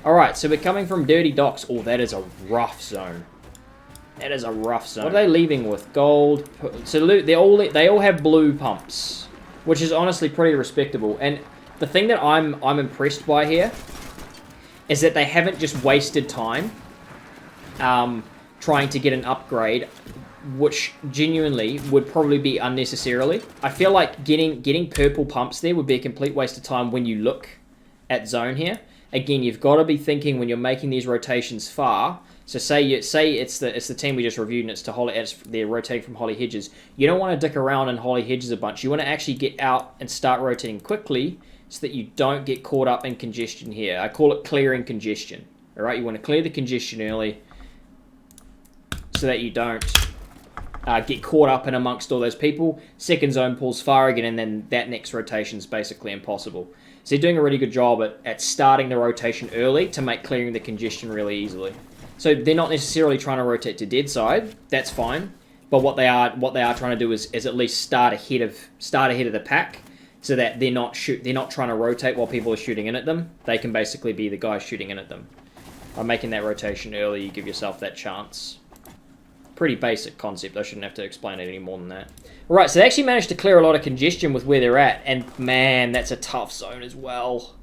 Alright, so we're coming from Dirty Docks. Oh, that is a rough zone. That is a rough zone. What are they leaving with? Gold. So they all have blue pumps, which is honestly pretty respectable. And the thing that I'm impressed by here is that they haven't just wasted time trying to get an upgrade, which genuinely would probably be unnecessarily. I feel like getting purple pumps there would be a complete waste of time when you look at zone here. Again, you've got to be thinking when you're making these rotations far. So say it's the team we just reviewed and they're rotating from Holly Hedges. You don't want to dick around in Holly Hedges a bunch. You want to actually get out and start rotating quickly so that you don't get caught up in congestion here. I call it clearing congestion. All right, you want to clear the congestion early so that you don't get caught up in amongst all those people. Second zone pulls far again, and then that next rotation is basically impossible. So they're doing a really good job at starting the rotation early to make clearing the congestion really easily. So they're not necessarily trying to rotate to dead side. That's fine. But what they are trying to do is at least start ahead of the pack, so that they're not trying to rotate while people are shooting in at them. They can basically be the guys shooting in at them. By making that rotation early, you give yourself that chance. Pretty basic concept. I shouldn't have to explain it any more than that. Right, so they actually managed to clear a lot of congestion with where they're at, and man, that's a tough zone as well.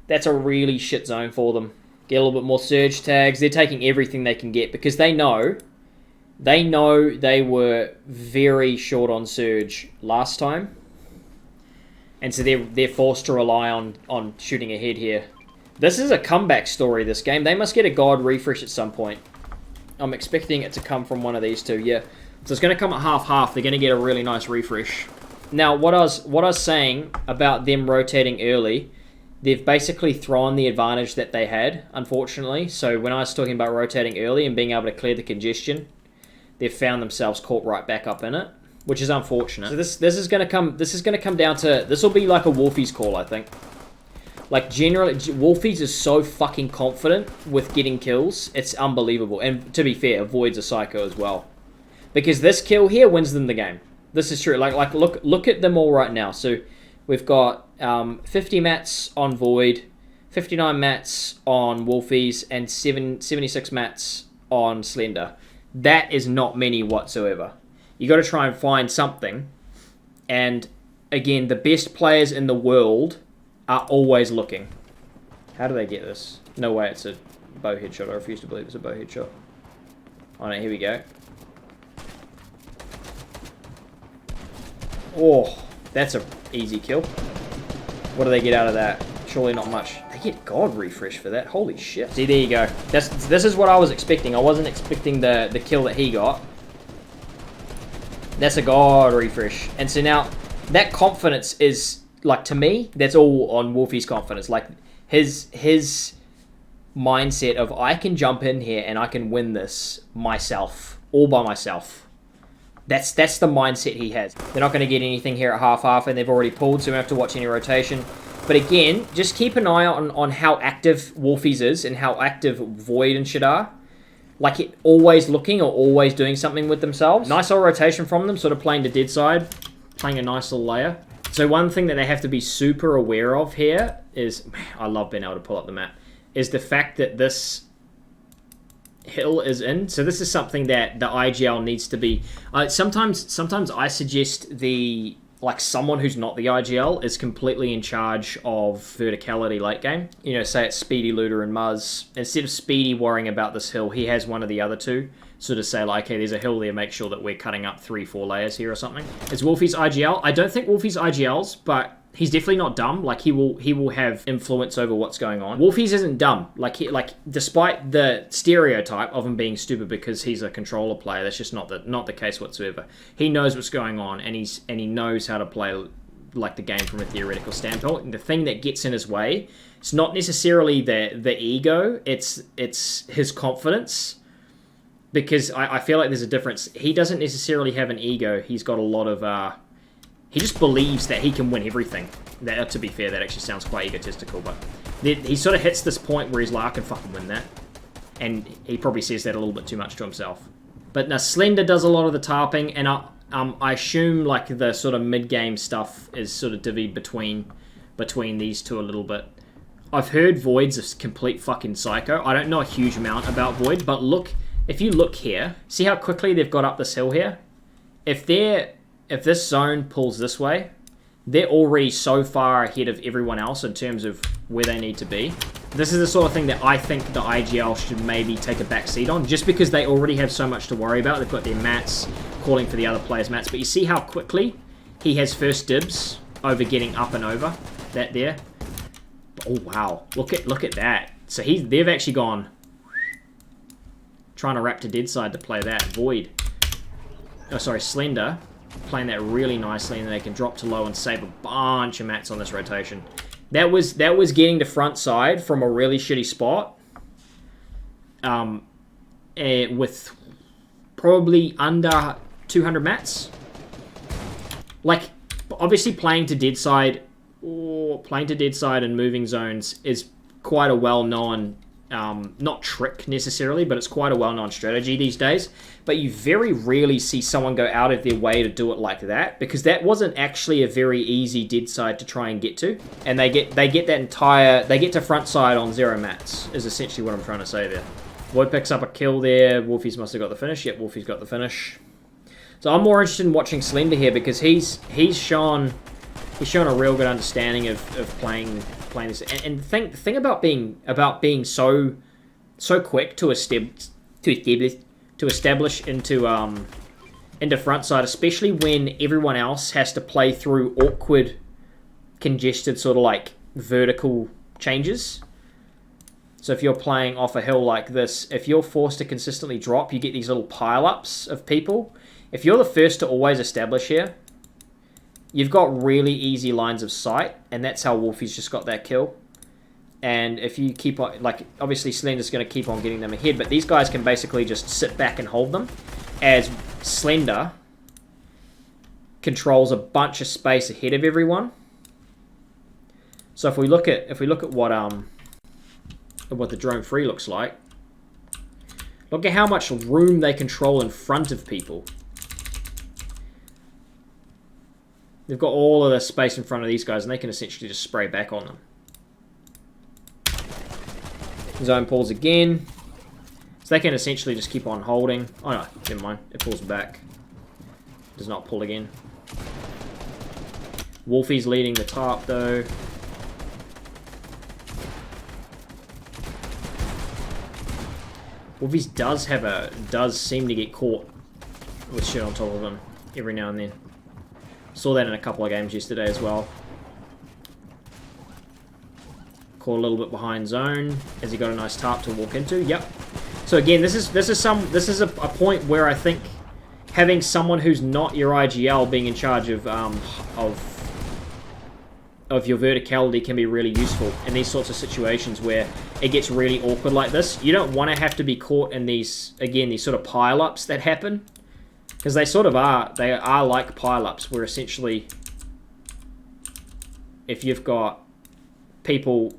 That's a really shit zone for them. Get a little bit more surge tags. They're taking everything they can get because they know they were very short on surge last time, and so they're forced to rely on shooting ahead here. This is a comeback story, this game. They must get a god refresh at some point. I'm expecting it to come from one of these two, yeah. So it's going to come at half-half. They're going to get a really nice refresh. Now, what I was saying about them rotating early, they've basically thrown the advantage that they had, unfortunately. So when I was talking about rotating early and being able to clear the congestion, they've found themselves caught right back up in it, which is unfortunate. So this is going to come down to, this will be like a Wolfiez call, I think. Like, generally, Wolfiez is so fucking confident with getting kills. It's unbelievable. And to be fair, Void's a psycho as well. Because this kill here wins them the game. This is true. Like look at them all right now. So we've got 50 mats on Void, 59 mats on Wolfiez, and 76 mats on Slender. That is not many whatsoever. You got to try and find something. And again, the best players in the world are always looking. How do they get this? No way it's a bow headshot. I refuse to believe it's a bow headshot. Oh no, here we go. Oh, that's a easy kill. What do they get out of that? Surely not much. They get god refresh for that. Holy shit. See, there you go. This is what I was expecting. I wasn't expecting the kill that he got. That's a god refresh. And so now, that confidence is, like, to me, that's all on Wolfie's confidence. Like, his mindset of, I can jump in here and I can win this myself. All by myself. That's the mindset he has. They're not going to get anything here at half-half, and they've already pulled, so we don't have to watch any rotation. But again, just keep an eye on how active Wolfiez is and how active Void and shit are. Like, always looking or always doing something with themselves. Nice little rotation from them, sort of playing to dead side. Playing a nice little layer. So one thing that they have to be super aware of here is, I love being able to pull up the map, is the fact that this hill is in. So this is something that the IGL needs to be. Sometimes I suggest someone who's not the IGL is completely in charge of verticality late game. You know, say it's Speedy, Looter, and Muzz. Instead of Speedy worrying about this hill, he has one of the other two. Sort of say, like, okay, there's a hill there, make sure that we're cutting up 3-4 layers here or something. Is Wolfie's IGL? I don't think Wolfie's IGL's, but he's definitely not dumb. Like, he will have influence over what's going on. Wolfiez isn't dumb. Like, despite the stereotype of him being stupid because he's a controller player, that's just not the case whatsoever. He knows what's going on, and he knows how to play, like, the game from a theoretical standpoint. And the thing that gets in his way, it's not necessarily the ego, it's his confidence. Because I feel like there's a difference. He doesn't necessarily have an ego. He's got a lot of... he just believes that he can win everything. That, to be fair, that actually sounds quite egotistical, but... He sort of hits this point where he's like, I can fucking win that. And he probably says that a little bit too much to himself. But now, Slender does a lot of the tarping, and I assume, like, the sort of mid-game stuff is sort of divvied between these two a little bit. I've heard Void's a complete fucking psycho. I don't know a huge amount about Void, but look, if you look here, see how quickly they've got up this hill here? If this zone pulls this way, they're already so far ahead of everyone else in terms of where they need to be. This is the sort of thing that I think the IGL should maybe take a back seat on, just because they already have so much to worry about. They've got their mats, calling for the other players' mats, but you see how quickly he has first dibs over getting up and over that there. Oh wow, look at that. So they've actually gone trying to wrap to dead side to play that. Void, oh sorry, Slender, playing that really nicely, and then they can drop to low and save a bunch of mats on this rotation. That was getting to front side from a really shitty spot, with probably under 200 mats. Like, obviously playing to dead side and moving zones is quite a well-known, not trick necessarily, but it's quite a well-known strategy these days. But you very rarely see someone go out of their way to do it like that, because that wasn't actually a very easy dead side to try and get to. And they get to front side on 0 mats, is essentially what I'm trying to say there. Void picks up a kill there. Wolfiez must have got the finish. Yep, Wolfiez got the finish. So I'm more interested in watching Slender here, because he's shown a real good understanding of playing this. And the thing about being so quick to establish into front side, especially when everyone else has to play through awkward, congested sort of like vertical changes. So if you're playing off a hill like this, if you're forced to consistently drop, you get these little pile-ups of people. If you're the first to always establish here, you've got really easy lines of sight, and that's how Wolfiez just got that kill. And if you keep on, like, obviously Slender's going to keep on getting them ahead, but these guys can basically just sit back and hold them, as Slender controls a bunch of space ahead of everyone. So if we look at what the drone free looks like, look at how much room they control in front of people. They've got all of the space in front of these guys, and they can essentially just spray back on them. Zone pulls again. So they can essentially just keep on holding. Oh no, never mind. It pulls back. Does not pull again. Wolfiez leading the top though. Wolfiez does seem to get caught with shit on top of him every now and then. Saw that in a couple of games yesterday as well. Caught a little bit behind zone as he got a nice tarp to walk into. Yep. So again, this is a point where I think having someone who's not your IGL being in charge of your verticality can be really useful in these sorts of situations where it gets really awkward like this. You don't want to have to be caught in these sort of pile-ups that happen. Because they sort of are. They are like pile-ups, where essentially, if you've got people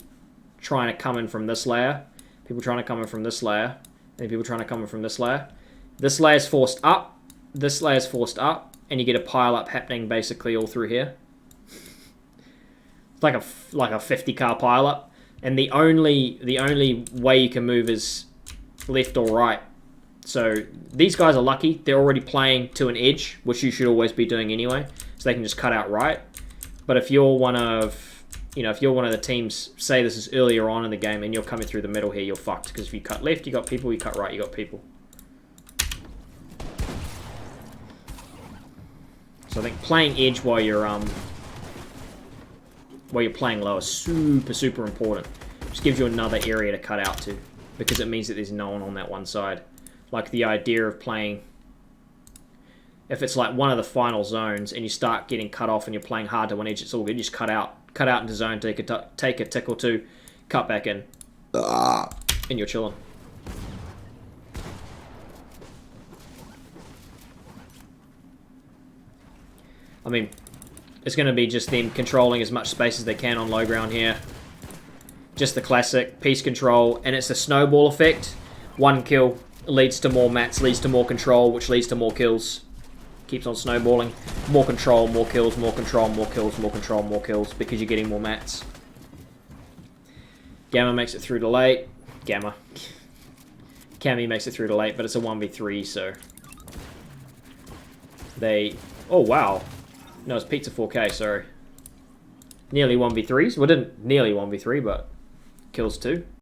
trying to come in from this layer, people trying to come in from this layer, and people trying to come in from this layer's forced up, this layer's forced up, and you get a pile-up happening basically all through here. It's like a 50 car pile-up, and the only way you can move is left or right. So these guys are lucky. They're already playing to an edge, which you should always be doing anyway. So they can just cut out right. But if you're one of the teams, say this is earlier on in the game, and you're coming through the middle here, you're fucked. Because if you cut left, you got people. You cut right, you got people. So I think playing edge while you're playing low is super important. Just gives you another area to cut out to, because it means that there's no one on that one side. Like the idea of playing, if it's like one of the final zones and you start getting cut off and you're playing hard to one edge, it's all good. You just cut out into zone, take a tick or two, cut back in, and you're chilling. I mean, it's going to be just them controlling as much space as they can on low ground here. Just the classic piece control, and it's a snowball effect. One kill leads to more mats, leads to more control, which leads to more kills. Keeps on snowballing. More control, more kills, more control, more kills, more control, more kills, because you're getting more mats. Gamma makes it through to late. Gamma. Cammy makes it through to late, but it's a 1v3, so... They... Oh, wow. No, it's Pizza 4K, sorry. Nearly 1v3s. Well, didn't nearly 1v3, but kills 2.